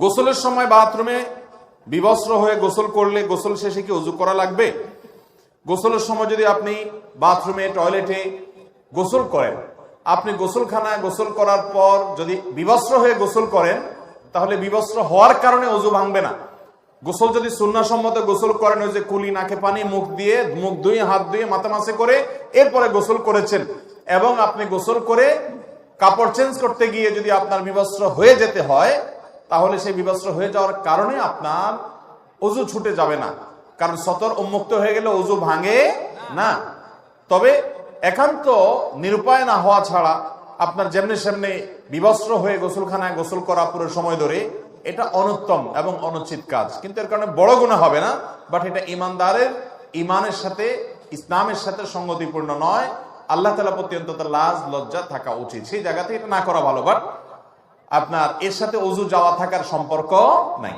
গোসলের সময় বাথরুমে বিবস্ত্র হয়ে গোসল করলে গোসল শেষে কি ওযু করা লাগবে? গোসলের সময় যদি আপনি বাথরুমে টয়লেটে গোসল করেন, আপনি গোসলখানায় গোসল করার পর যদি বিবস্ত্র হয়ে গোসল করেন, তাহলে বিবস্ত্র হওয়ার কারণে ওযু ভাঙবে না। গোসল যদি সুন্নাহসম্মত গোসল করেন, ওই যে কুলি, নাকে পানি, মুখ ধুয়ে হাত ধুয়ে মাথা মাসে করে এরপরে গোসল করেছেন, এবং আপনি গোসল করে কাপড় চেঞ্জ করতে গিয়ে যদি আপনার বিবস্ত্র হয়ে যেতে হয়, তাহলে সেই বিবস্ত্র হয়ে যাওয়ার কারণে আপনার ওযু ছুটে যাবে না, কারণ সতর উন্মুক্ত হয়ে গেলে ওযু ভাঙে না। তবে একান্ত নিরুপায় না হওয়া ছাড়া আপনার যেমনি সেমনি বিবস্ত্র হয়ে গোসলখানায় গোসল করা পুরো সময় ধরে, এটা অনুত্তম এবং অনুচিত কাজ, কিন্তু এর কারণে বড় গুনাহ হবে না। বাট এটা ইমানদারের ইমানের সাথে, ইসলামের সাথে সঙ্গতিপূর্ণ নয়। আল্লাহ তাআলা প্রতি অন্তত লাজ লজ্জা থাকা উচিত, সেই জায়গাতে এটা না করা ভালো। বাট আপনার এর সাথে ওযু যাওয়া থাকার সম্পর্ক নাই।